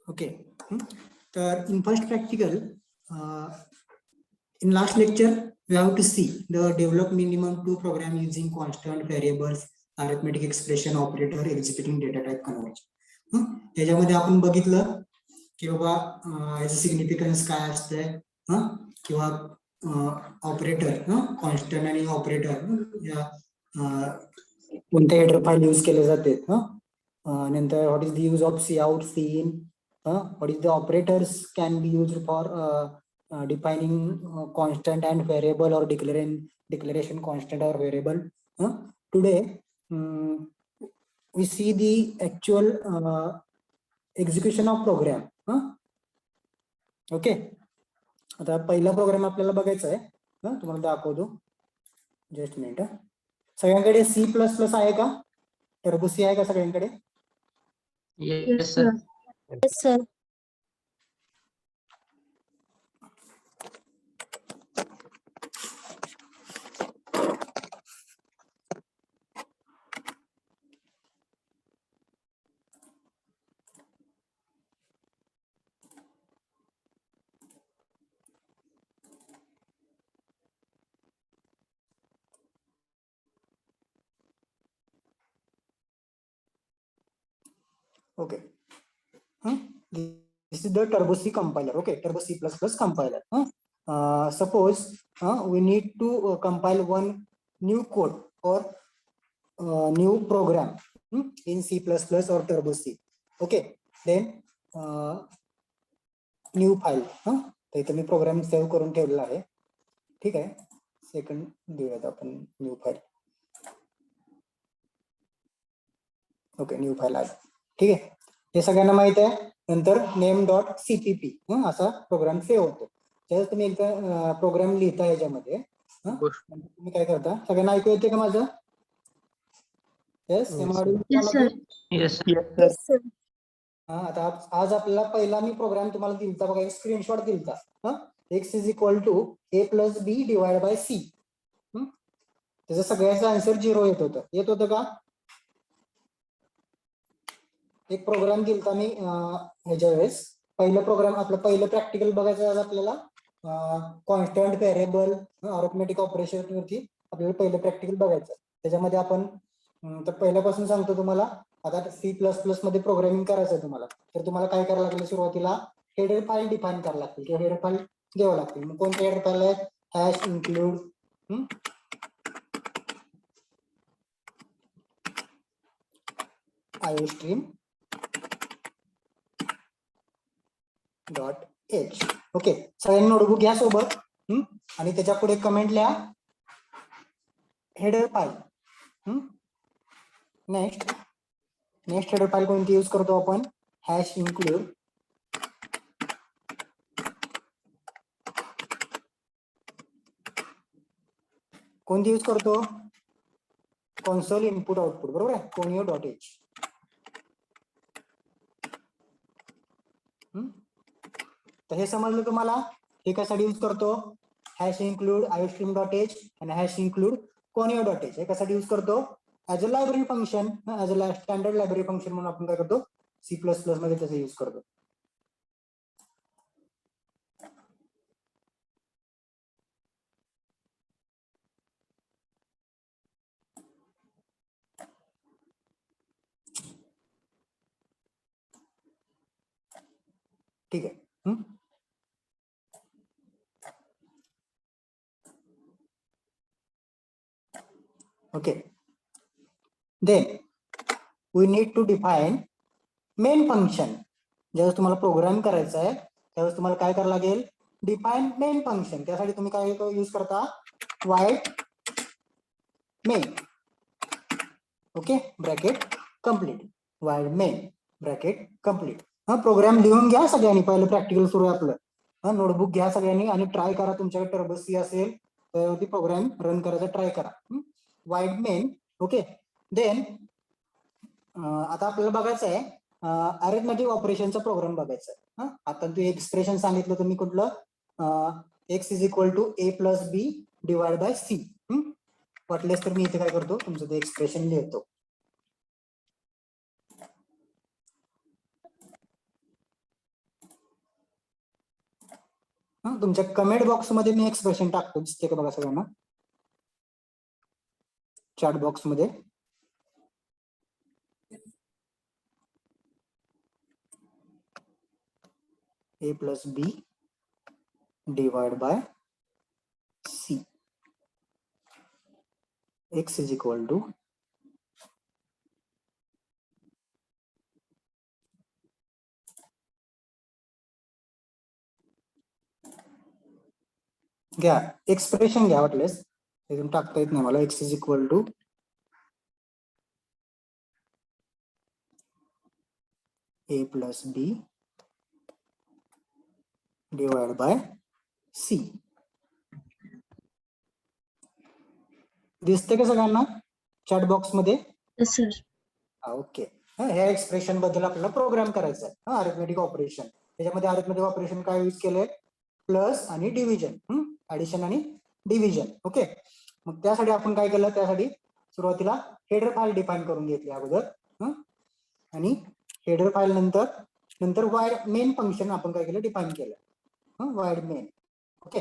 Okay. तर in first practical, in last lecture, we have to see the develop minimum two program using constant variables, arithmetic expression operator, executing data type conversion. त्याच्यामध्ये आपण बघितलं की बाबा याचं significance काय असतंय किंवा ऑपरेटर कॉन्स्टंट आणि ऑपरेटर या कोणत्या हेडर फाईल यूज केले जाते नंतर what is the use of C out C in what is the operators can be use for defining constant and variable or declaration constant or variable. Today we see the actual execution of program. Okay. आता पहिला programme आपल्याला बघायचा आहे तुम्हाला दाखवतो just minute. सगळ्यांकडे C++ आहे का? टर्बो सी आहे का सगळ्यांकडे? Yes, sir. Yes, sir. Okay. This is the Turbo C compiler. Okay, Turbo C++ compiler. Suppose we need to compile one new code or new program in C++ or Turbo C. Okay, then new file. तर इथे मी program save करून ठेवलेला आहे. ठीक आहे, second देऊयात आपण new file. Okay, new file आहे. ठीक आहे, हे सगळ्यांना माहित आहे. नंतर name.cpp असा प्रोग्राम सेव्ह होतो. त्यावेळेस तुम्ही एकदा प्रोग्राम लिहिता याच्यामध्ये तुम्ही काय करता, सगळ्यांना ऐकू येते का माझं? Yes, Yes, Yes, sir. आता आज आपल्याला पहिला मी प्रोग्राम तुम्हाला दिलता बघा, एक स्क्रीनशॉट दिलता. x is equal to a plus B divide by c. त्याचा सगळ्याचा आन्सर 0 येत होतं का? एक प्रोग्राम दिलता मी ह्याच्या वेळेस. पहिलं प्रोग्राम आपलं पहिलं प्रॅक्टिकल बघायचं आज आपल्याला कॉन्स्टंट व्हेरिएबल अरिथमेटिक ऑपरेशन वरती आपल्याला पहिलं प्रॅक्टिकल बघायचं. त्याच्यामध्ये आपण तर पहिल्यापासून सांगतो तुम्हाला. आता C++ मध्ये प्रोग्रामिंग करायचं आहे तुम्हाला, तर तुम्हाला काय करावं लागेल, सुरुवातीला हेडर फाईल डिफाईन करावं लागतील किंवा हेडर फाईल द्यावं लागतील. मग कोणते हेडर फाईल आहेत? Hash include iostream .h. Okay, सगळ्यांनी नोटबुक घ्या सोबत आणि त्याच्या पुढे कमेंट लिहा header file. Next header file कोणती यूज करतो आपण? हॅश इन्क्लूड कोणती यूज करतो? कॉन्सोल इनपुट आउटपुट, बरोबर आहे, conio.h. तर हे समजलं तुम्हाला? हे कशासाठी यूज करतो? हॅश इन्क्लूड iostream.h आणि हॅश इन्क्लूड conio.h. हे कशासाठी यूज करतो? As a library function, as a standard library function म्हणून आपण काय करतो C++ मध्ये त्याचा यूज करतो. ठीक आहे. Okay, then we need to define main function. ज्यावेळेस तुम्हाला प्रोग्राम करायचा आहे त्यावेळेस तुम्हाला काय करावं लागेल? Define main function. त्यासाठी तुम्ही काय यूज करता? void main. Okay, bracket complete, void main bracket complete. Program लिहून घ्या सगळ्यांनी, पहिलं प्रॅक्टिकल सुरू आहे आपलं. नोटबुक घ्या सगळ्यांनी आणि ट्राय करा. तुमच्याकडे टर्बो सी असेल तर प्रोग्राम रन करायचा ट्राय करा. void main. ओके, देन आता आपल्याला बघायचं आहे अरिथमेटिक ऑपरेशनचा प्रोग्राम बघायचा आहे. आता तू एक्सप्रेशन सांगितलं तुम्ही कुठलं? x is equal to a plus B divide by C. वाटलेस तर मी इथे काय करतो, तुमचं ते एक्सप्रेशन लिहितो. तुमच्या कमेंट बॉक्स मध्ये मी एक्सप्रेशन टाकतो, दिसते का बघा सगळ्यांना चॅट बॉक्स मध्ये. a plus b divided by c x is equal to घ्या एक्सप्रेशन घ्या वाटलेस, इथून टाकता येत नाही मला. x is equal to a plus b divided by c. दिसते का सगळ्यांना चॅट बॉक्स मध्ये? Yes, sir. ओके. ह्या एक्सप्रेशन बद्दल आपल्याला प्रोग्राम करायचा आहे. अरिथमेटिक ऑपरेशन, त्याच्यामध्ये अरिथमेटिक ऑपरेशन काय यूज केलंय? प्लस आणि डिव्हिजन, ऍडिशन आणि डिव्हिजन. ओके. मग त्यासाठी आपण काय केलं, त्यासाठी सुरुवातीला हेडर फाईल डिफाईन करून घेतली अगोदर, आणि हेडर फाईल नंतर वाईड मेन फंक्शन आपण काय केलं, डिफाईन केलं, वाईड मेन. ओके.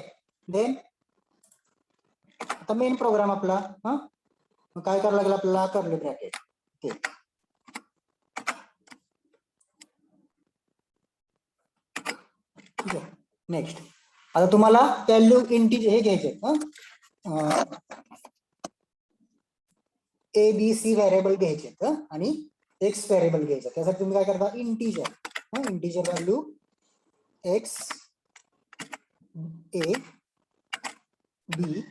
देन आता मेन प्रोग्राम आपला मग काय करायला लागेल आपल्याला, कर्ली ब्रॅकेट. ओके. नेक्स्ट आता तुम्हाला व्हॅल्यू इंटीजर हे घ्यायचे, ए बी सी व्हेरिएबल घ्यायचे आणि एक्स व्हेरिएबल घ्यायचं. त्यासाठी तुम्ही काय करता, integer value X A B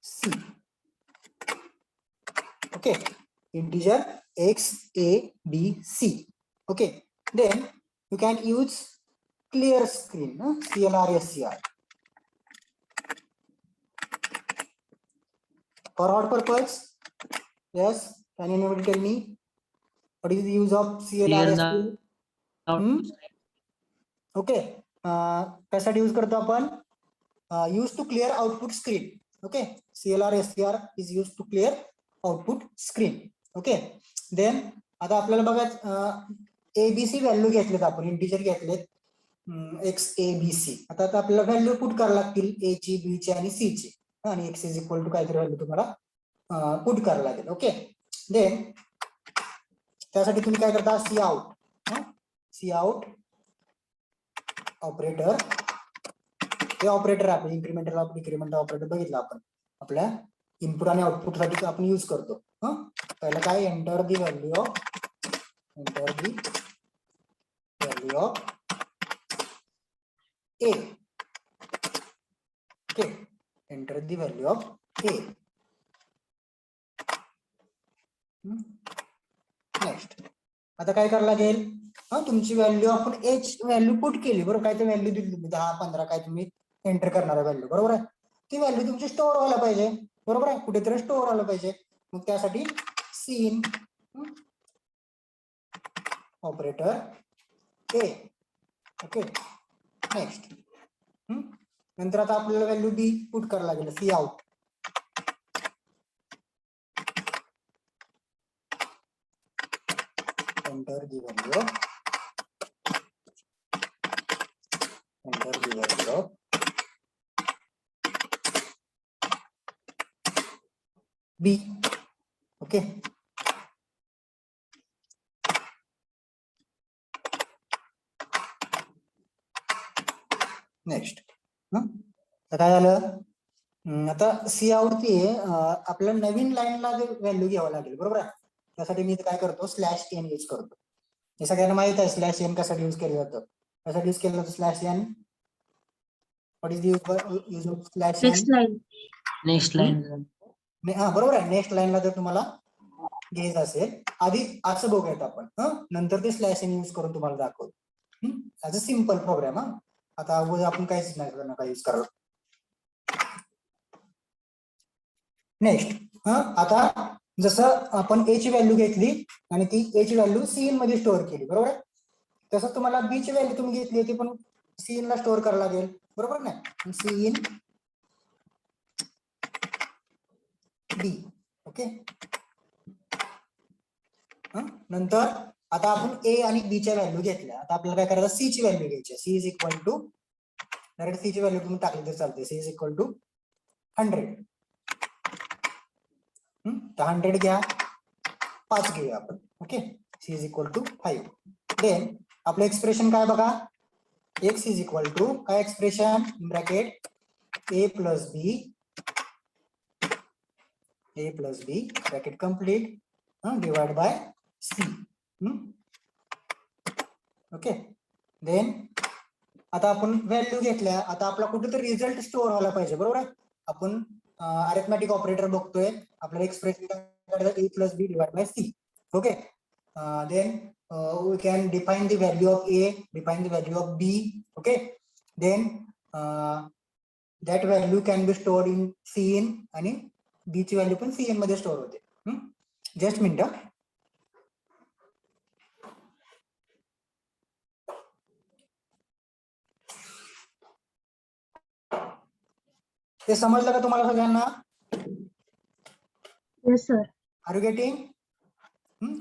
C. Okay. Integer X A B C. Okay. Then you can use clear screen, CLR. For what purpose? Yes, can anybody tell me what is the use of CLR? Okay. कशासाठी use करतो आपण? Use to clear output screen. Okay. CLR is use to clear output screen. Okay. Then आता आपल्याला बघा ABC value घेतलेत आपण, integer घेतलेत x A B सी. आता आपल्याला व्हॅल्यू पुट करायला लागतील ए ची, बी ची आणि सी ची, आणि एक्स इज इक्वल टू काहीतरी व्हॅल्यू तुम्हाला पुट करायला लागेल. ओके. देन त्यासाठी तुम्ही काय करता, सी आउट ऑपरेटर. हे ऑपरेटर आपण इन्क्रिमेंटल डिक्रिमेंटल ऑपरेटर बघितलं आपण आपल्या इनपुट आणि आउटपुट साठी आपण यूज करतो. पहिलं काय, enter the value of A. Okay, enter the value of A. Next आता काय करायला लागेल, तुमची व्हॅल्यू आपण एच व्हॅल्यू पुट केली बरोबर, काय तर व्हॅल्यू दिली तुम्ही 10 15 काय तुम्ही एंटर करणार व्हॅल्यू, बरोबर आहे. ती व्हॅल्यू तुमची स्टोअर व्हायला पाहिजे, बरोबर आहे, कुठेतरी स्टोअर व्हायला पाहिजे. मग त्यासाठी cin operator a. Okay. Next नंतर आता आपल्याला व्हॅल्यू बी पुट करायला लागेल, cout. Enter the value b. Okay. Next तर काय झालं, आता सी आउट ती आपल्याला नवीन लाईनला व्हॅल्यू घ्यावं लागेल, बरोबर आहे. त्यासाठी मी काय करतो, स्लॅश एन यूज करतो. हे सगळ्यांना माहित आहे स्लॅश एन कशासाठी यूज केलं जातं, कशासाठी यूज केलं जातं slash N. What is the use of slash N? Next line. बरोबर आहे. नेक्स्ट लाईनला जर तुम्हाला घ्यायचं असेल, आधी असं बघूयात आपण, नंतर ते स्लॅश एन यूज करून तुम्हाला दाखवतो. As a simple program. आता अगोदर आपण काहीच नाही यूज करायला. नेक्स्ट आता जसं आपण ए ची व्हॅल्यू घेतली आणि ती ए ची व्हॅल्यू सीन मध्ये स्टोअर केली, बरोबर आहे. तसं तुम्हाला बी ची व्हॅल्यू तुम्ही घेतली ती पण सीन ला स्टोअर करायला लागेल, बरोबर नाही. Cin B. ओके. नंतर आता आपण ए आणि बी च्या व्हॅल्यू घेतल्या, आता आपल्याला काय करायचं, सी ची व्हॅल्यू घ्यायची. C is equal to direct C ची व्हॅल्यू तुम्ही टाकली तर चालते. C is equal to 100. तर 100 घ्या, 5 घेऊया आपण. Okay, C is equal to 5. Then आपलं एक्सप्रेशन काय बघा, एक्स इज इक्वल टू काय expression bracket A plus B bracket complete divide by C. Okay, then आता आपण व्हॅल्यू घेतल्या, आता आपला कुठेतरी रिझल्ट स्टोअर व्हायला पाहिजे, बरोबर आहे. आपण अरिथमॅटिक ऑपरेटर बघतोय, आपल्याला expression A plus B divide by C. Okay, then we can define the value of A, define the value of B. Okay, then that value can be stored in Cin आणि B ची value पण Cin मध्ये store होते. Just minute. ते समजलं का तुम्हाला सगळ्यांना? Yes, sir. Are you getting?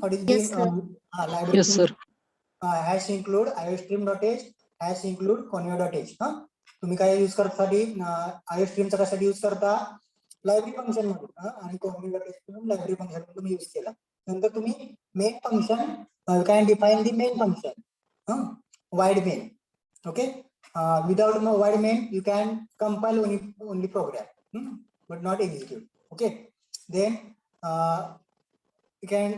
What is Yes, the sir. library? Yes, sir. Hash include iostream.h, hash include conio.h. तुम्ही काय यूज करतासाठी iostream चा कशासाठी यूज करता, लायब्ररी फंक्शन मध्ये, आणि conio.h लायब्ररी फंक्शन तुम्ही यूज केला. नंतर तुम्ही main function can define the main function wide main. Okay, without wide main you can compile only program but not execute. Okay, then you can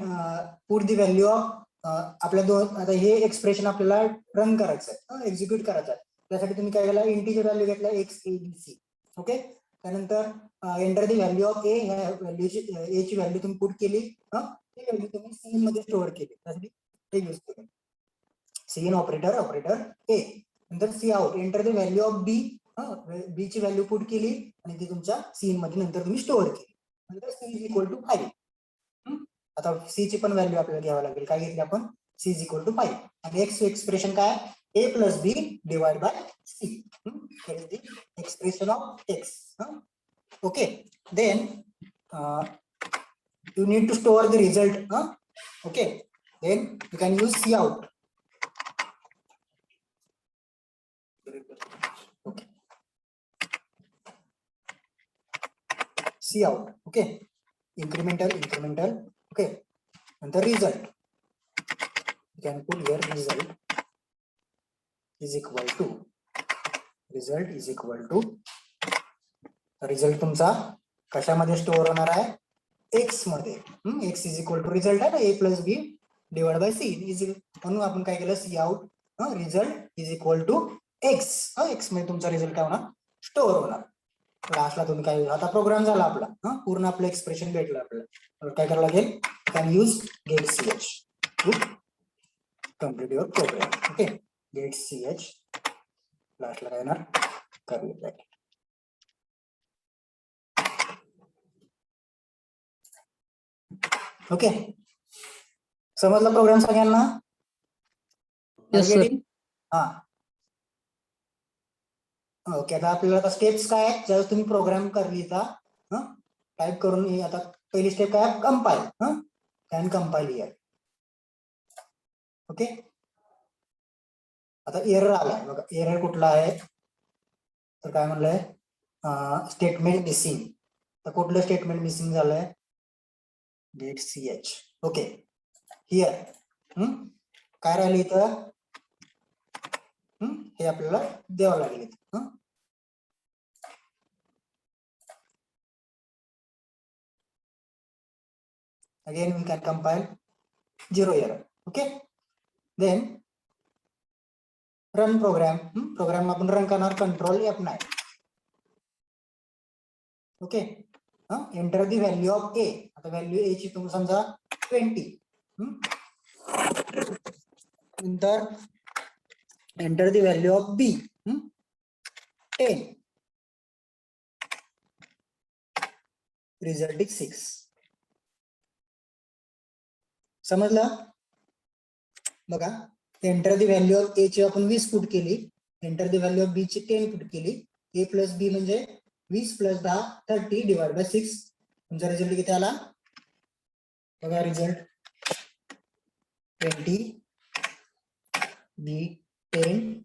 put the value of आपल्या दोन, आता हे expression आपल्याला run करायचं आहे, execute करायचं आहे. त्यासाठी तुम्ही काय केला, इंटिजर व्हॅल्यू घेतला X A B C. Okay, त्यानंतर enter the value of A, ह्या व्हॅल्यूची ए ची व्हॅल्यू तुम्ही पुट केली, ती व्हॅल्यू तुम्ही सी मध्ये स्टोअर केली, त्यासाठी ते यूज केलं. Cin operator a. नंतर cout, enter the value of b, b ची व्हॅल्यू पुट केली आणि ती तुमच्या सी मध्ये नंतर तुम्ही स्टोअर केली. नंतर सी इज इक्वल टू 5. आता सी ची पण व्हॅल्यू आपल्याला घ्यावी लागेल, काय घेतली आपण, सी इज इक्वल टू 5. आणि एक्स एक्सप्रेशन काय, a plus B divide by c. Expression of x. Okay, then you need to store the result. Okay, then you can use C out. Okay, C out. Okay, incremental. Okay, and the result you can put here, result is equal to result तुमचा कशामध्ये store होणार आहे, x मध्ये. X is equal to result आहे ना, a plus B divide by c is, म्हणून आपण काय केलं, cout result is equal to x. X मध्ये तुमचा रिझल्ट काय होणार, स्टोअर होणार. लास्टला तुम्ही काय, आता प्रोग्राम झाला आपला, पूर्ण आपलं एक्सप्रेशन भेटलं आपल्याला. काय करावं लागेल, can use get C H to complete your program. Okay, get C H, लास्टला काय येणार, कर्ली ब्रॅकेट. ओके, समजला प्रोग्राम सगळ्यांना? Yes, sir. हा, ओके. आता आपल्याला स्टेप्स काय आहेत, ज्यावेळेस तुम्ही प्रोग्राम करली टाइप करून, आता पहिली स्टेप काय, compile. Can compile here. Okay, आता एरर आलाय बघा, एरर कुठला आहे तर काय म्हणलंय, स्टेटमेंट मिसिंग. तर कुठलं स्टेटमेंट मिसिंग झालंय, get C H. Okay, here काय राहिलं इथं, हे आपल्याला द्यावं लागेल इथं. Again we can compile, 0 error. Okay, then run program. Program आपण रन करणार, control F9. Okay, enter the value of a. आता व्हॅल्यू ए ची तुम्ही समजा 20. नंतर enter the value of B 10. Result is 6. समजलं बघा, enter the value of a ची आपण 20 पुट केली, enter the value of b ची 10 पुट केली. ए प्लस बी म्हणजे 20 प्लस 10 30 डिवाइड बाय 6. तुमचा रिझल्ट किती आला बघा, result 20 B 10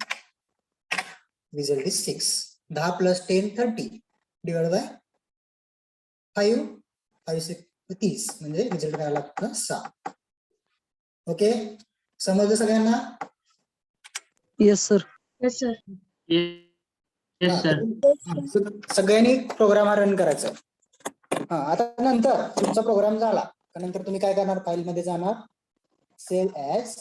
result is 6. 10 plus 10 30 divided by 5 5 6 30 म्हणजे रिझल्ट काय आला आपला 6. ओके, समजलं सगळ्यांना? Yes, sir. Yes, sir. Yes, sir. सगळ्यांनी प्रोग्राम रन करायचा. आता नंतर तुमचा प्रोग्राम झाला नंतर तुम्ही काय करणार, फाईल मध्ये जाणार, save as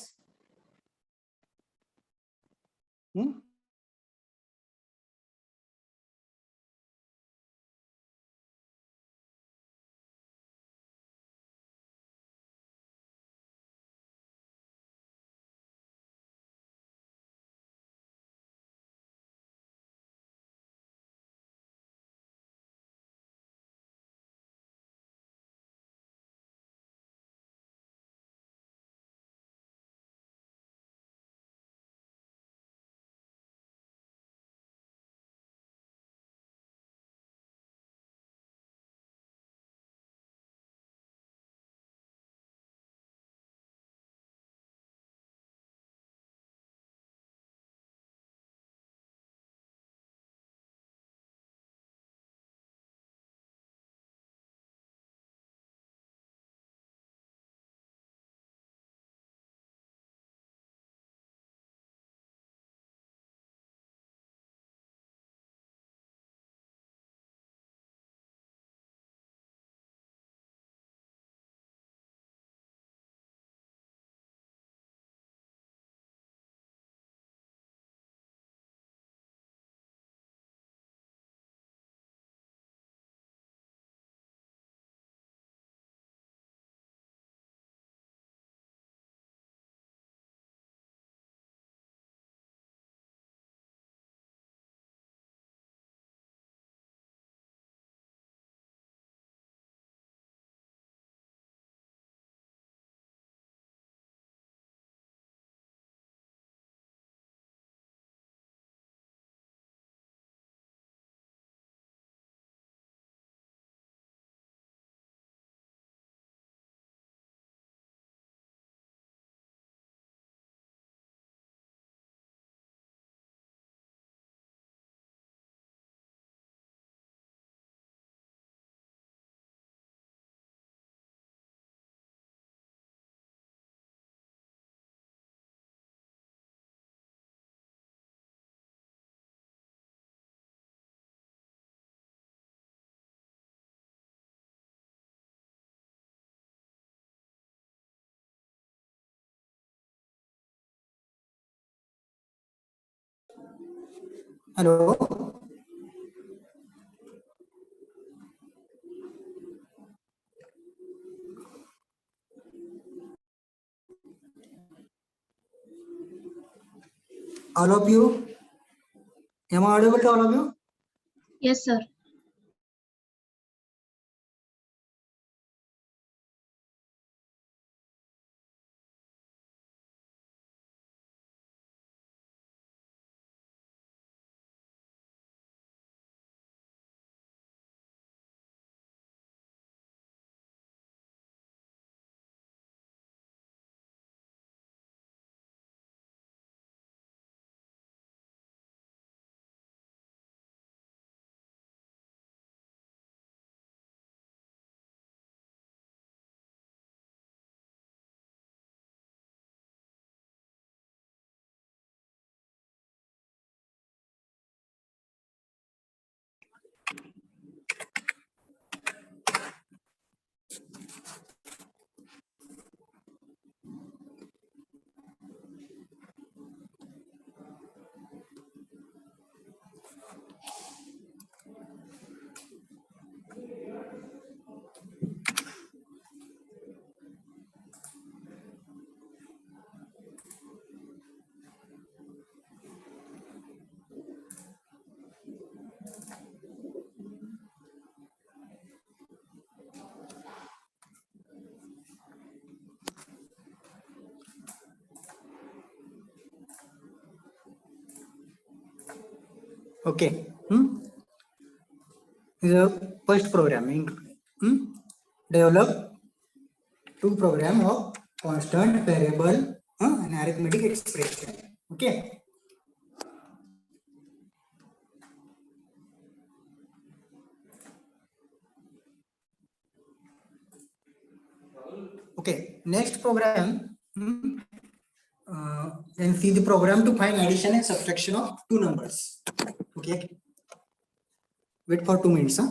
hello, all of you, am I audible to all of you? Yes, sir. Okay. This is a first programming. Develop two program of constant variable and arithmetic expression. Okay. Okay, next program. And see the program to find addition and subtraction of two numbers. Okay, wait for 2 minutes. Huh?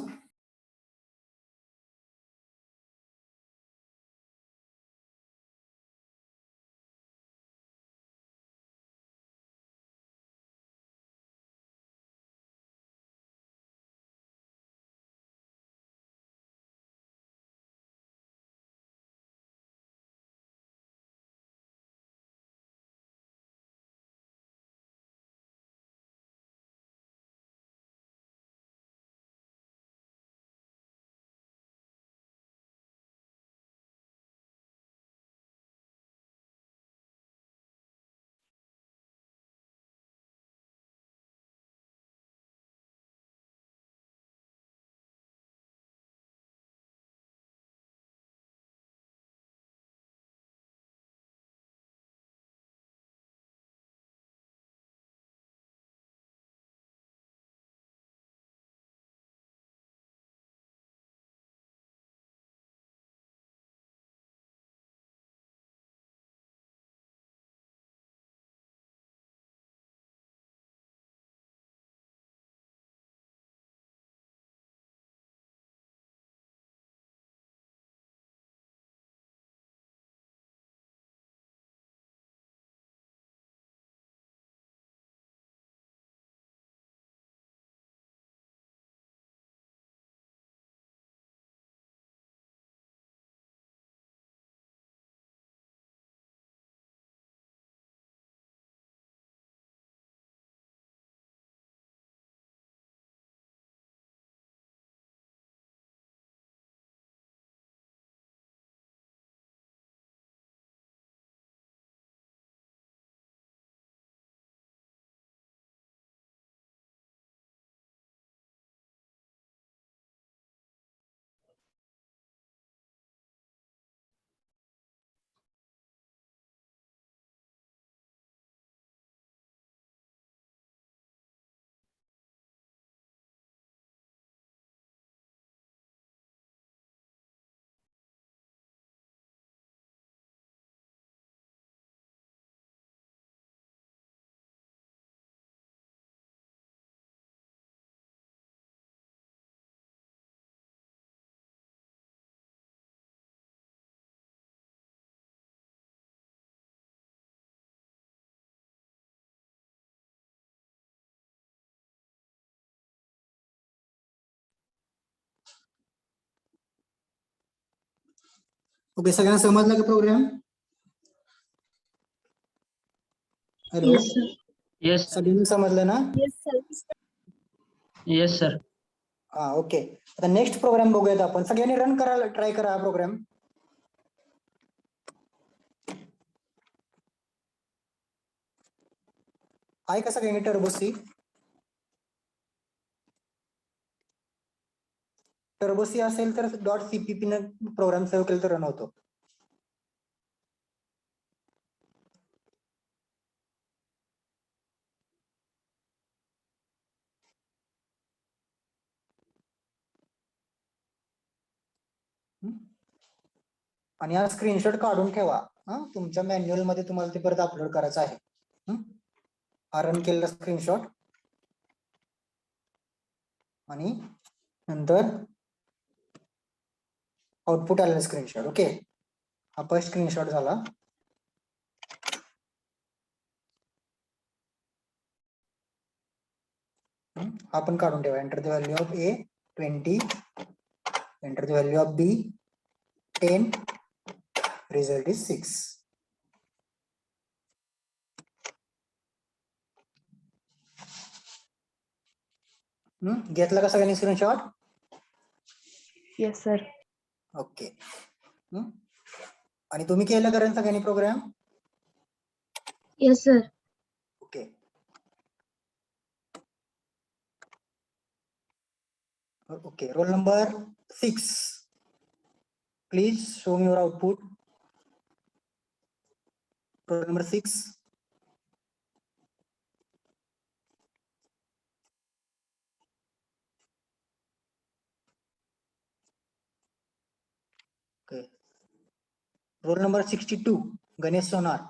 Okay, सगळ्यांना समजला का program? Hello, Yes, sir. Yes, sir. सगळ्यांना समजलं ना? Yes, sir. Yes, sir. हा, okay. आता next programme बघूयात आपण. सगळ्यांनी रन करायला ट्राय करा हा प्रोग्राम. आहे का सगळ्यांनी टर्बो सी? टर्बो सी असेल तर .cpp न प्रोग्राम सेव्ह केला तर रन होतो. आणि हा स्क्रीनशॉट काढून ठेवा. तुमच्या मॅन्युअल मध्ये तुम्हाला ते परत अपलोड करायचं आहे. हा रन केलेला स्क्रीनशॉट आणि नंतर आउटपुट आलेला स्क्रीनशॉट. ओके, हा फर्स्ट स्क्रीनशॉट झाला. आपण काढून ठेवा. Enter the value of A 20, enter the value of B 10, result is 6. घेतला का सगळ्यांनी स्क्रीनशॉट? Yes, sir. ओके. आणि तुम्ही केलं करेन सगळ्यांनी program? Yes, sir. Okay. Okay, roll number 6. Please show me your output. Roll number 6. Okay. Roll number 62, Ganesh Sonar.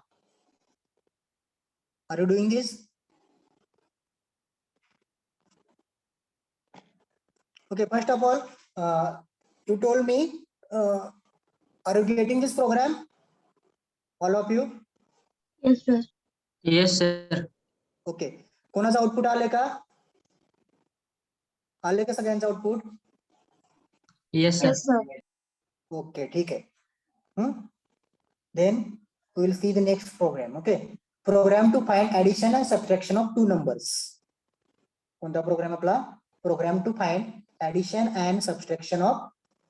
Are you doing this? Okay, first of all, you told me, are you getting this program? All of you? Yes, sir. Yes, sir. Okay, कोणाचं output आले का? आले का सगळ्यांचं output? Yes, sir. Yes, sir. Okay, ठीक आहे. Then we will see the next program. Okay, program to find addition and subtraction of two numbers. कोणता programme आपला? Program to find addition and subtraction of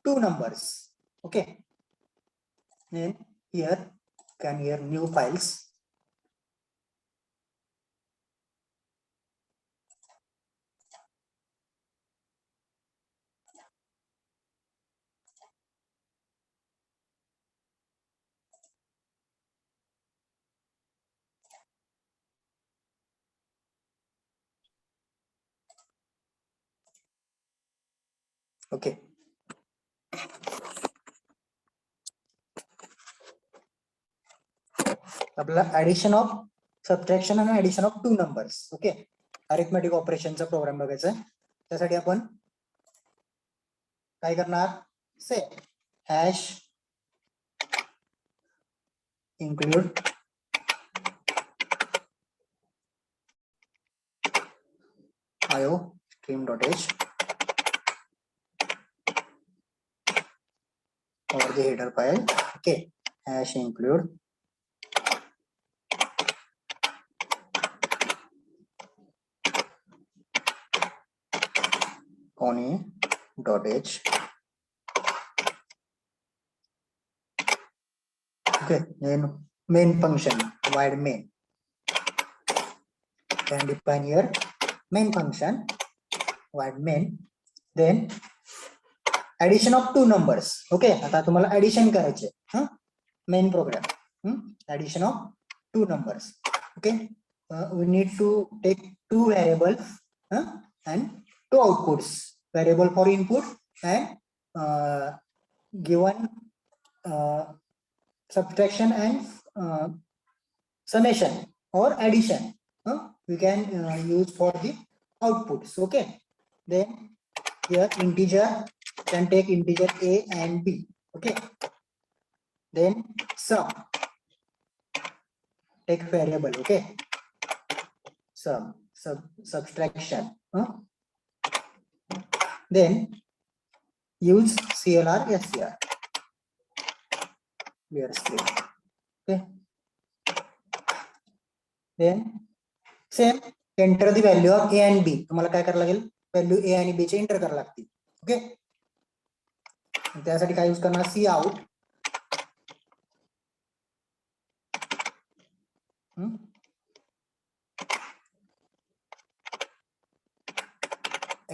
two numbers. Okay, then here can hear new files. Okay, आपला addition of subtraction आणि addition of two numbers. Okay, arithmetic ऑपरेशनचा program बघायचा आहे. त्यासाठी आपण काय करणार? Say hash include io stream.h or the header file. Okay, hash include connie.h. Okay, then main function void main can define here main function void main. Then addition of two numbers. Okay, आता तुम्हाला addition करायचे main program. Addition of two numbers. Okay, we need to take two variables and two outputs, variable for input and given subtraction and summation or addition we can use for the outputs. Okay, then here integer can take integer a and b. Okay, then sum take variable. Okay, sum subtraction then use CLR SCR clear screen. Okay, then same enter the value of a and b. तुम्हाला काय करायला लागेल? Value a आणि b चे enter करायला लागतील. Okay, त्यासाठी काय यूज करणार? Cout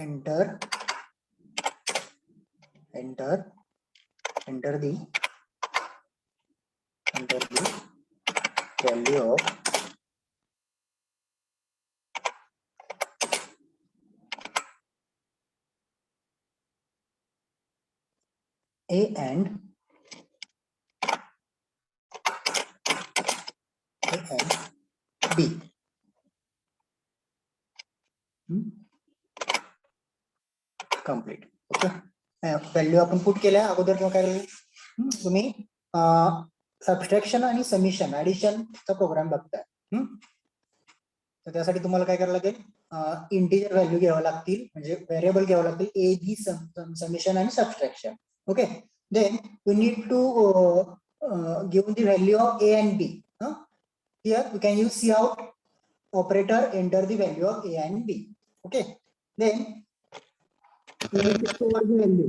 enter the value of a and b. Complete. Okay, value आपण पुट केल्या अगोदर किंवा काय तुम्ही सबट्रॅक्शन आणि समिशन ऍडिशनचा प्रोग्राम बघताय. तर त्यासाठी तुम्हाला काय करायला लागेल? इंटिजर व्हॅल्यू घ्यावं लागतील, म्हणजे व्हेरिएबल घ्यावं लागतील ए बी समिशन आणि subtraction. Okay, then we need to give the value of a and b. Here we can use cout operator enter the value of a and b. Okay, then store the value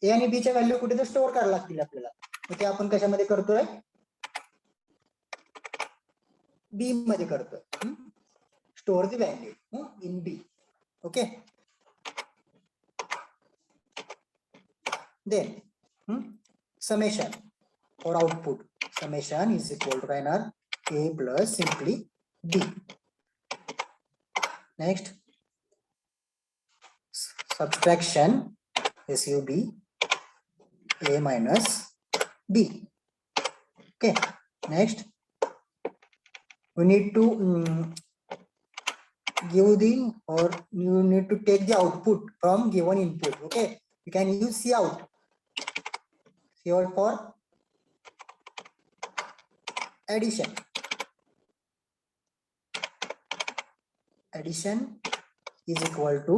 ए आणि b च्या value कुठे तर store करायला लागतील आपल्याला. ते आपण कशामध्ये करतोय? बी मध्ये करतोय. Store the value in B. Okay, then summation और output. Summation is equal to काय येणार? A plus simply B. Next subtraction SUB A minus B. Okay, next we need to give the, or you need to take the output from given input. Okay, you can use Cout. Cout for addition. Addition is equal to,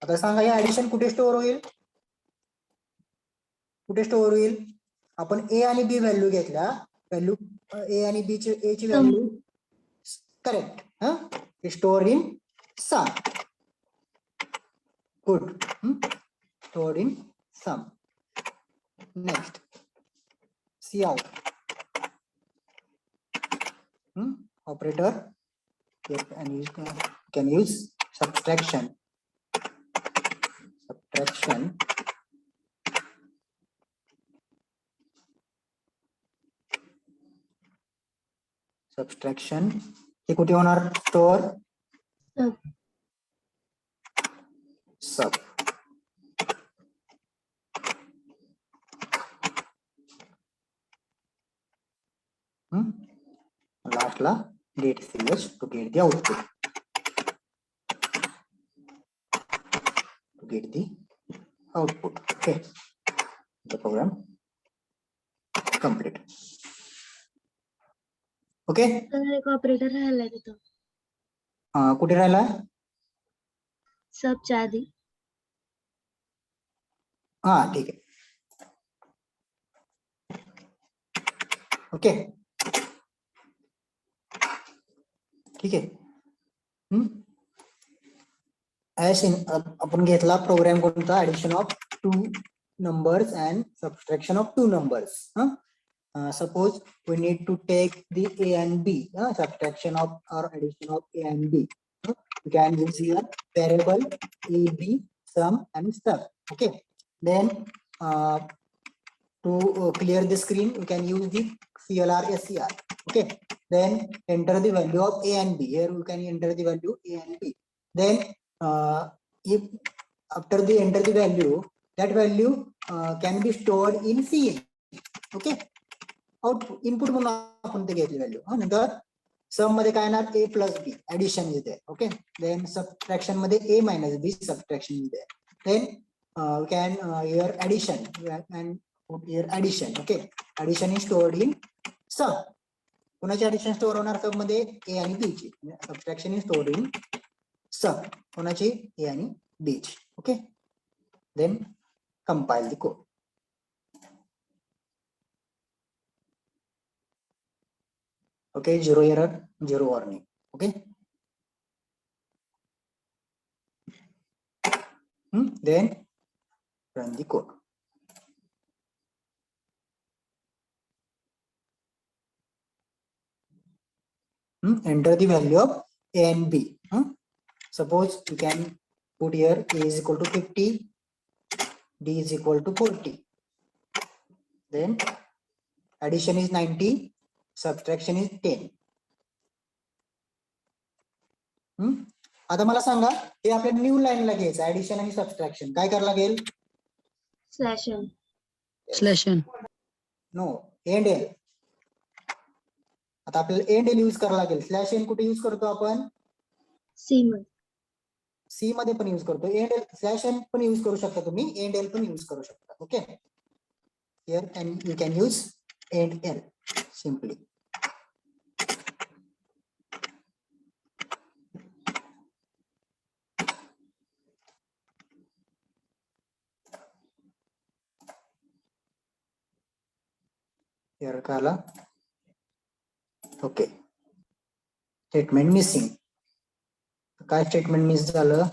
आता सांगा या addition कुठे store होईल, कुठे store होईल, आपण A आणि B value घेतल्या, value ए आणि बी ची, ए ची value correct, store in sum. Good, store in sum. Next Cout. Operator and can use subtraction. Subtraction हे कुठे होणार, स्टोअर सब. लास्टला get ch to get the output. To get the output. Okay, the program complete. Okay, एक operator राहिलाय तिथं कुठे राहिला, सबच्या आधी. हा ठीक आहे. ओके, ठीक आहे. आपण घेतला प्रोग्राम कोणता, addition of 2 numbers and subtraction of 2 numbers. Suppose we need to take the A and B, subtraction of or addition of A and B. You can use here variable A, B, sum and stuff. Okay, then to clear the screen you can use the CLR SCR. Okay, then enter the value of A and B. Here you can enter the value A and B. Then if after the enter the value, that value can be stored in Cin. Okay, output input म्हणून आपण ते घेतली value. नंतर सम मध्ये काय येणार, A plus B, addition is there. Okay, then subtraction मध्ये A minus B, subtraction is there. Then can here addition and here addition. Okay, addition is stored in sum. कोणाची ऍडिशन स्टोअर होणार सब मध्ये, A आणि B ची. Subtraction is stored in sum, कोणाची, A आणि B ची. Okay, then compile the code. Okay, 0 error, 0 warning. Okay, then run the code. Enter the value of A and B. Suppose you can put here A is equal to 50, D is equal to 40. Then addition is 90, subtraction is 10. आता मला सांगा, हे आपल्या new लाईनला घ्यायचं addition आणि subtraction, काय करायला लागेल, slash N. No, end L. आता आपल्याला एंड एल यूज करायला लागेल. स्लॅश एन कुठे यूज करतो आपण, सी मध्ये पण यूज करतो. एंड एल, स्लॅश एन पण यूज करू शकता तुम्ही, एंड एल पण यूज करू शकता. Okay, here and you can use and L simply. Here काय आला, ओके, स्टेटमेंट मिसिंग. काय स्टेटमेंट मिस झालं,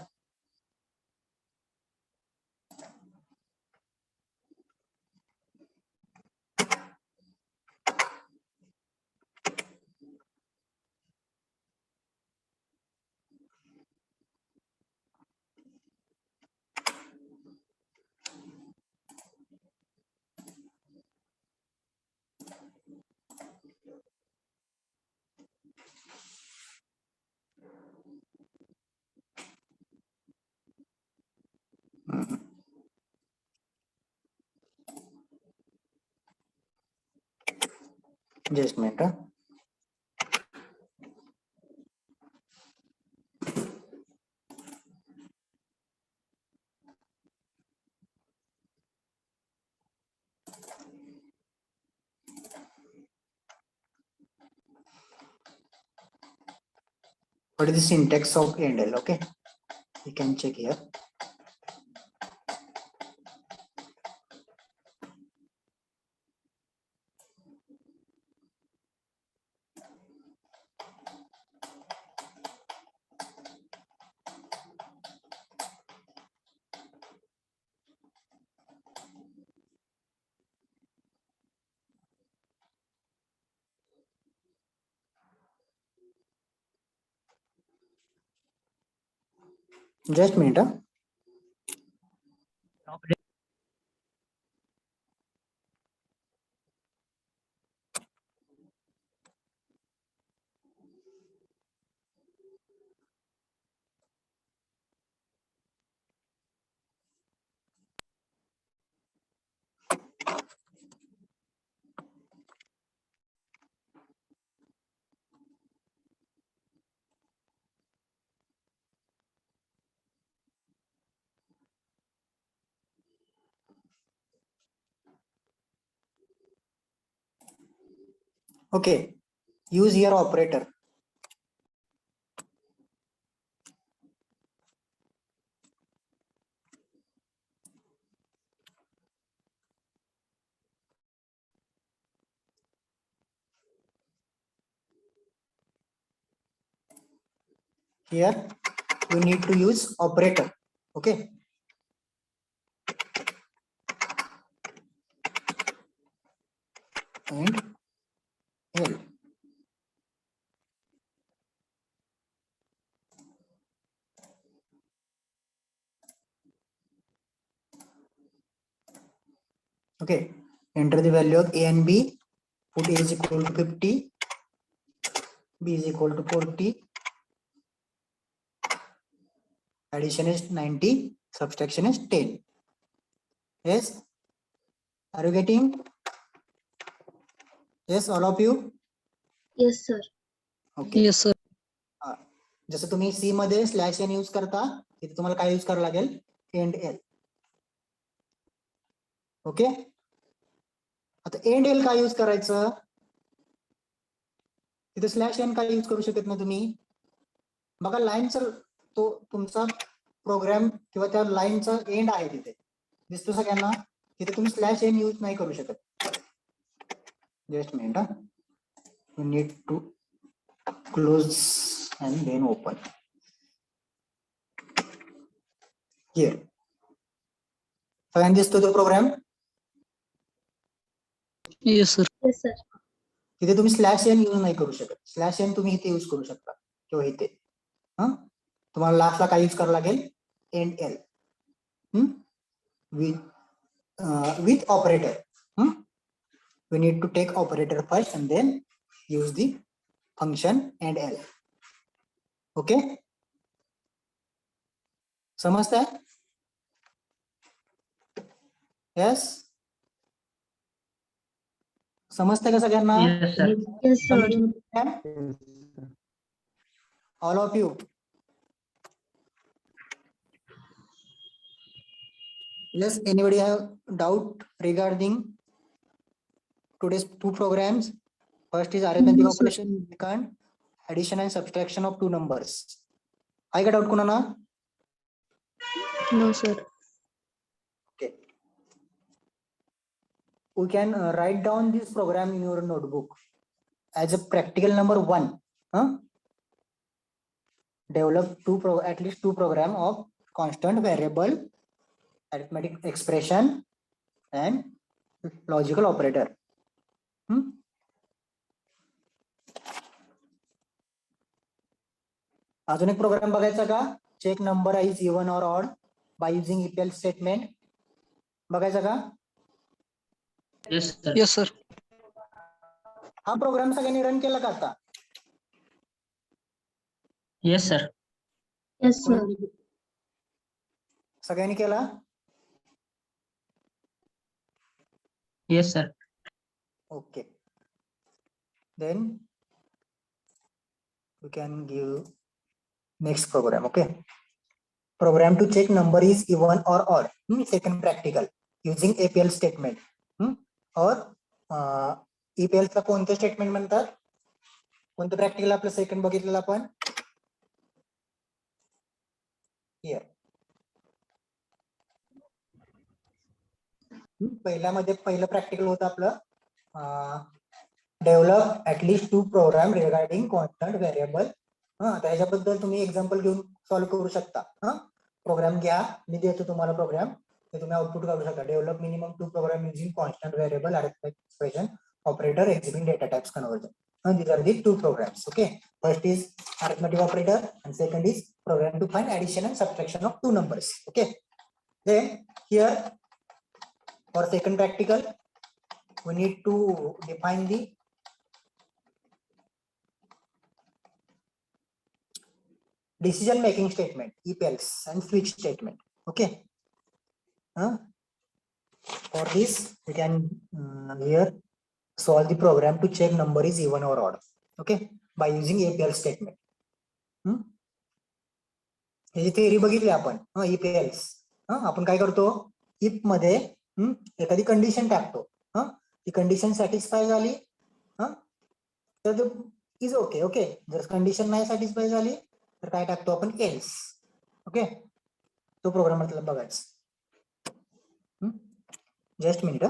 Just a minute. What is the syntax of AND? Okay, you can check here. Just a minute. Okay, use here operator. Here we need to use operator. Okay. And L. Okay. Enter the value of A and B. Put A is equal to 50. B is equal to 40. Addition is 90. Subtraction is 10. Yes. Are you getting? Yes, all of you. Yes, sir. Okay. Yes, sir. जसं तुम्ही सी मध्ये slash N use करता तिथे तुम्हाला काय use करावं लागेल and L. Okay. आता एंड एल काय यूज करायचं तिथे स्लॅश एन काय यूज करू शकत ना तुम्ही बघा लाईनचा तो तुमचा प्रोग्राम किंवा त्या लाईनचा एंड आहे तिथे दिसतो सगळ्यांना तिथे तुम्ही स्लॅश एन यूज नाही करू शकत. Just minute you need to close and then open here. सगळ्यांना दिसतो तो प्रोग्राम. Yes, sir. Yes, sir. तिथे तुम्ही स्लॅश एन यूज नाही करू शकत. स्लॅश एन तुम्ही इथे यूज करू शकता किंवा इथे तुम्हाला लास्टला काय यूज करावं लागेल and L with operator. We need to take operator first and then use the function and L. Okay. समजता है? Yes. समजते का सगळ्यांना? Yes, sir. Yes, sir. All of you. Yes, anybody have doubt regarding today's two programs? First is arithmetic No, sir. operation, second addition and subtraction of two numbers. I got doubt kunana? No, sir. Okay. We can write down this program in your notebook as a practical number 1. Develop at least two program of constant variable arithmetic expression and logical operator. अजून एक programme बघायचा का check number is even or odd by using if else statement बघायचा का? Yes, sir. Yes, sir. हा programme सगळ्यांनी run केला का आता? Yes, sir. Yes, sir. सगळ्यांनी केला? Yes, sir. Okay. then we can give next program. Okay, program to check number is even or odd. Second practical using APL statement. or EPL चा कोणतं statement म्हणतात, कोणतं practical आपलं second बघितलेलं आपण here. पहिलं प्रॅक्टिकल होतं आपलं develop at least 2 program regarding constant variable. त्याच्याबद्दल तुम्ही एक्झाम्पल घेऊन सॉल्व्ह करू शकता. प्रोग्राम घ्या, मी देतो तुम्हाला प्रोग्राम, ते तुम्ही आउटपुट काढू शकता. Develop minimum 2 program using constant variable expression operator exhibiting data types conversion. These are the 2 programs. Okay, first is arithmetic operator and second is program to find addition and subtraction of 2 numbers. Okay, then here for second practical we need to define the decision making statement, EPLs and switch statement. Okay, for this we can here solve the program to check number is even or odd. Okay, by using APL statement. He theory बघितली आपण. EPLs आपण काय करतो, if मध्ये एखादी condition टाकतो, ती condition satisfy झाली तर इज ओके. ओके, जर कंडिशन नाही सॅटिस्फाय झाली तर काय टाकतो आपण, एल्स. ओके, तो प्रोग्राम मतलब बघायचा. Just minute.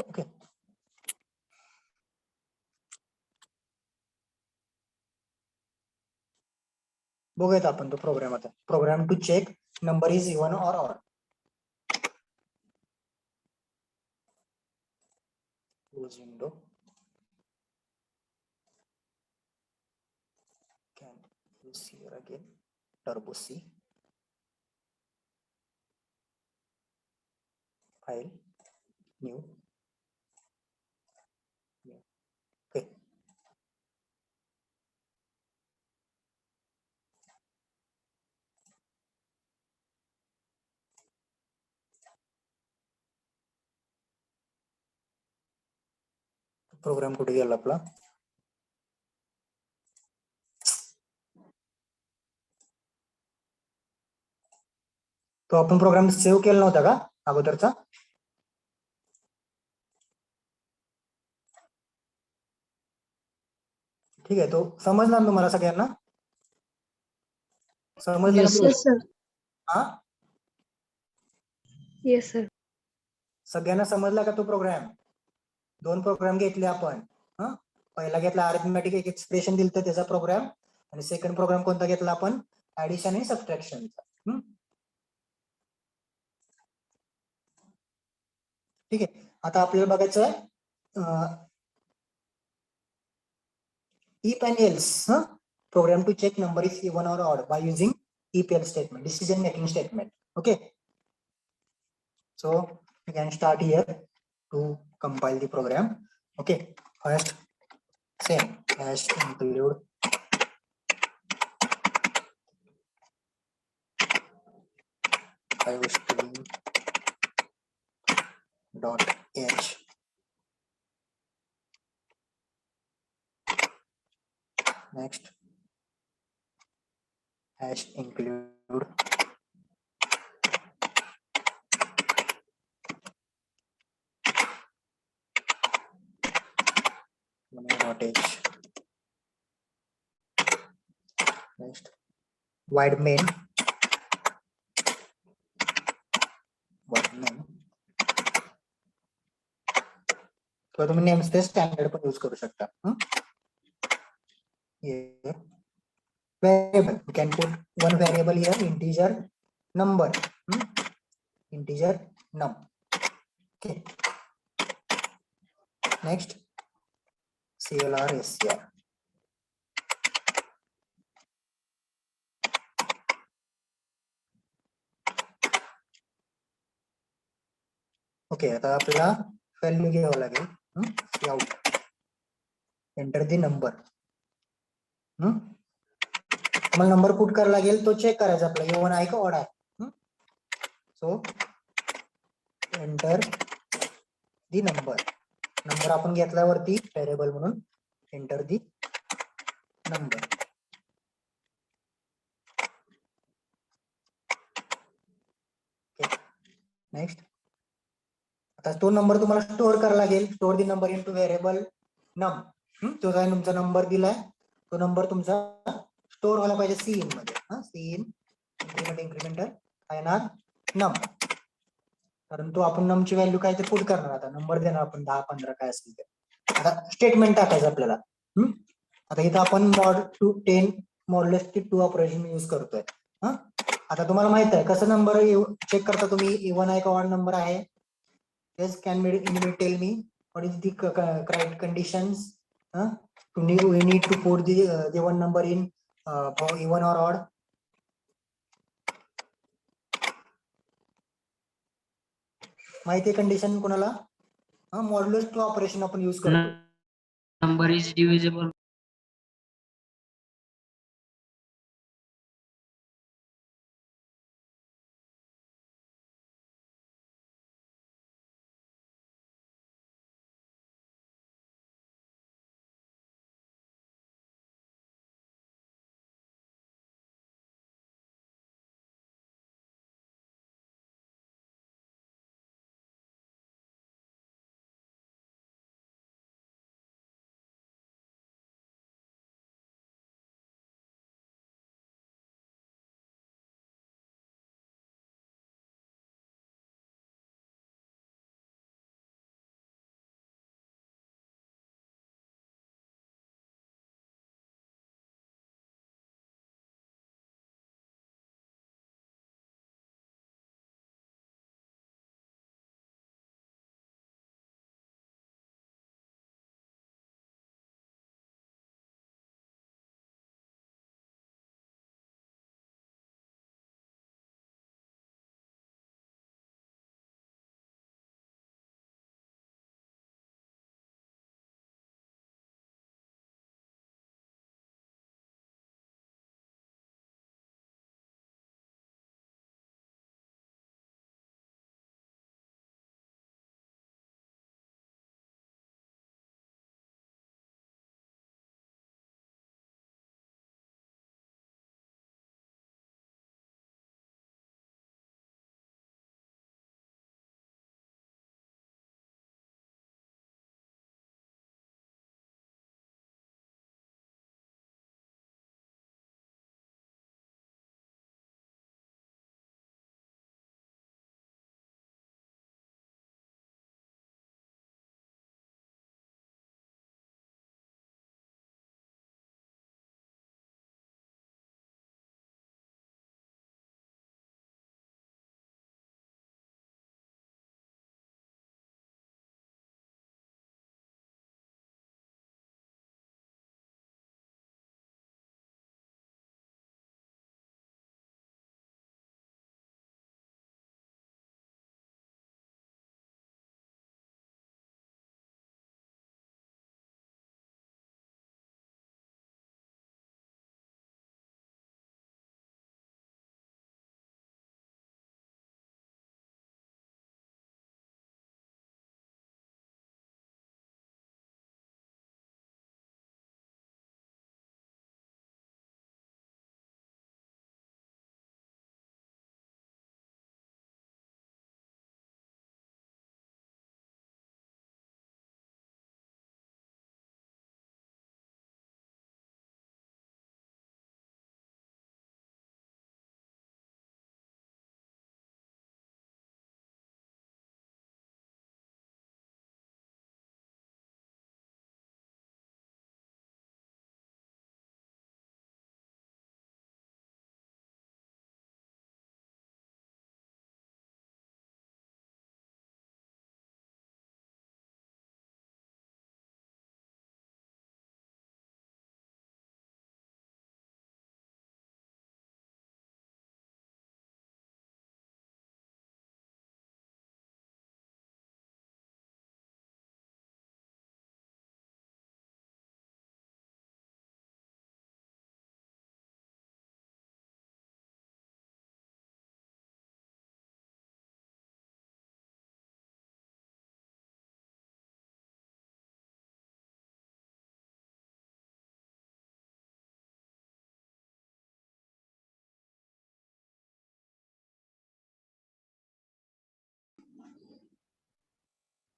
ओके, बघूयात आपण तो प्रोग्राम. आता program to check number is even or odd. Close window, can use here again turbo C, file new. Okay, program कुठे गेला आपला, तो आपण प्रोग्राम सेव्ह केला नव्हता का अगोदरचा. ठीक आहे, तो समजला ना तुम्हाला सगळ्यांना, समजला Yes, ना? sir. हा, Yes, sir. सगळ्यांना समजला का तो प्रोग्राम. 2 प्रोग्राम घेतले आपण. पहिला घेतला अरिथमेटिक एक एक्सप्रेशन दिलं त्याचा प्रोग्राम, आणि सेकंड प्रोग्राम कोणता घेतला आपण, ऍडिशन आणि सबट्रॅक्शनचा. ठीक आहे, आता आपल्याला बघायचं if and else program to check number is even or odd by using EPL statement, decision making statement. Okay, so we can start here to compile the program. Okay, first same hash include iostream dot h. Next hash include dot h. Next void main किंवा तुम्ही namespace standard पण use करू शकता. variable, you can put one variable here, integer number, integer num. Okay, next CLR SCR. Okay, आता आपल्याला value घ्यावं लागेल. Out enter the number. तुम्हाला नंबर पुट करायला लागेल, तो चेक करायचा आपला इवन आहे का ऑड आहे. सो एंटर दी नंबर. नंबर आपण घेतल्यावरती व्हेरिएबल म्हणून एंटर दी नंबर. नेक्स्ट, आता तो नंबर तुम्हाला स्टोअर करायला लागेल. Store the number into variable नम. तो काय तुमचा नंबर दिलाय, तो नंबर तुमचा स्टोअर व्हायला पाहिजे सी इन मध्ये. सी इन इन्क्रीमेंटल INR नम. परंतु आपण नमची व्हॅल्यू काय ते पुट करणार. आता नंबर देणार आपण 10 15 काय असेल ते. आता स्टेटमेंट टाकायचं आपल्याला. आता इथं आपण mod to 10 modulus 2 operation use करतोय. आता तुम्हाला माहित आहे कसं नंबर चेक करता तुम्ही, इवन आहे का ऑड नंबर आहे. Yes, can you tell me what is the correct conditions? We need to put the given number in for even or odd. माहिती आहे कंडिशन कोणाला? मॉड्युलस 2 ऑपरेशन आपण यूज करतो. Number is divisible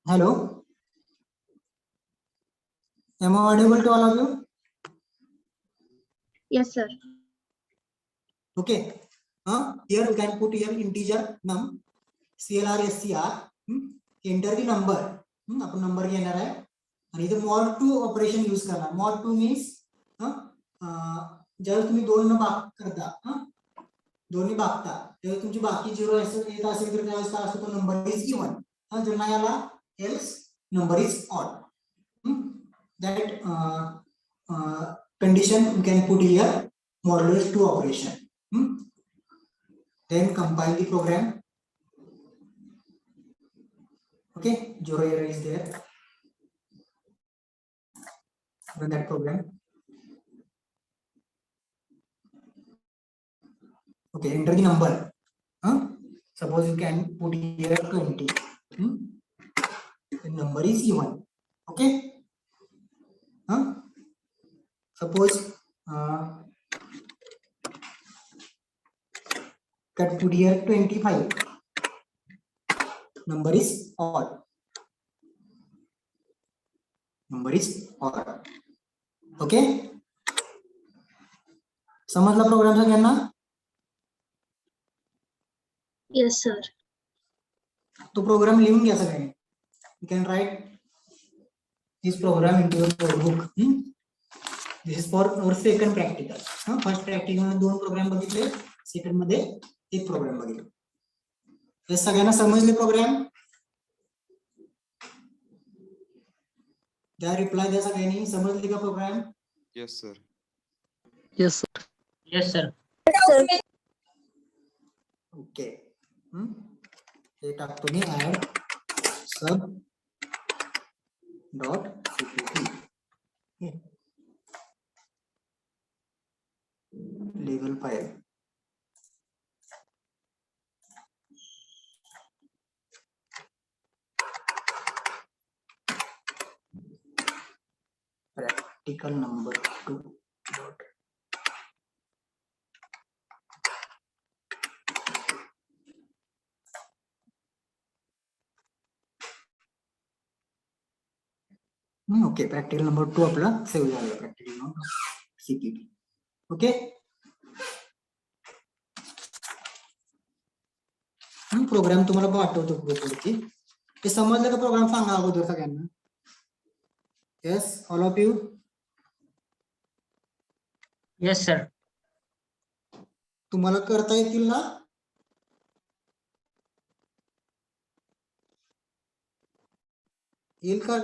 Hello? Am I audible to all of you? Yes, sir. Okay. Here you can put here integer num, CLR, SCR. Enter the number. आपण number घेणार आहे आणि इथे mod 2 operation use करणार. mod 2 means ज्यावेळेस तुम्ही 2 न भाग करता, दोन्ही भागता तेव्हा तुमची बाकी 0 येत असेल तर त्यावेळेस काय असतो, तो नंबर इज इव्हन. जर नाही आला else number is odd. That condition you can put here modulus 2 operation. Then compile the program. Okay, 0 error is there. Run that program. Okay, enter the number. Suppose you can put here 20. The number is even. Okay. Suppose can put here 25. Number is odd. Number is odd. Okay. समजला program सगळ्यांना? Yes, sir. तो programme लिहून घ्या सगळ्यांनी. You can write this program into your notebook. This is for our second practical. First practical मध्ये 2 programme बघितले, second मध्ये 1 programme बघितले. हे सगळ्यांना समजले प्रोग्राम? त्या रिप्लाय द्या सगळ्यांनी. समजले का program? Yes, sir. Yes, sir. Yes, sir. Okay. हे टाकतो मी add sub dot cpp legal file. Practical number 2 dot okay. Practical number 2 आपला सेव्ह झाला. Practical number cpp. Okay. Program तुम्हाला पाठवतो ग्रुपवरती. ते समजलं का प्रोग्राम सांगा अगोदर सगळ्यांना. Yes, all of you. Yes, sir. तुम्हाला करता येतील ना? येईल का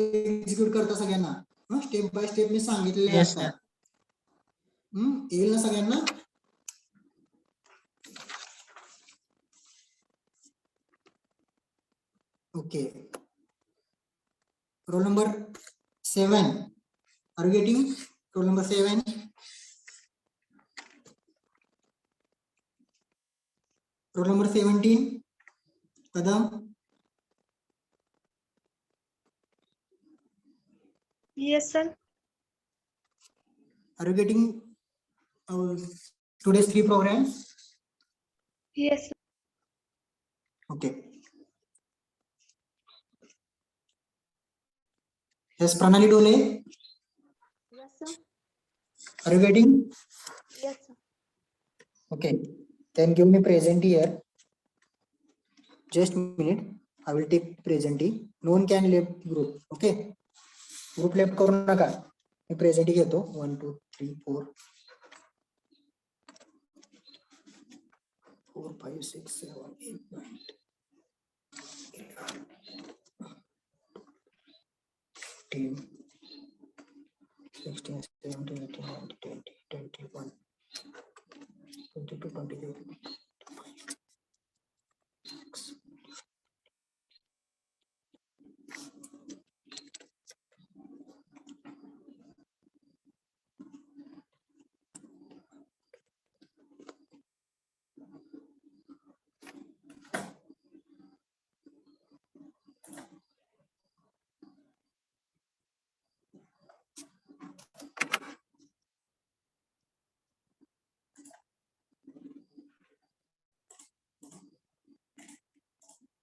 एक्झिक्यूट करता सगळ्यांना? स्टेप बाय स्टेप मी सांगितलेले Yes, असतात. sir. येईल ना सगळ्यांना? Okay. Roll number 7. Are you getting? Roll number 7. Roll number 17. Kadam. Yes, sir. Are you getting today's 3 programs? Yes, sir. Okay. Yes, Pranali Dole. Yes, sir. Are you getting? Yes, sir. Okay. Then give me present here. Just a minute. I will take present. No one can leave group. Okay. Group left करू नका. मी present घेतो. 1 2 3 4 4 5 6 7 8 9 10 16 17 18 19 20 21 22 23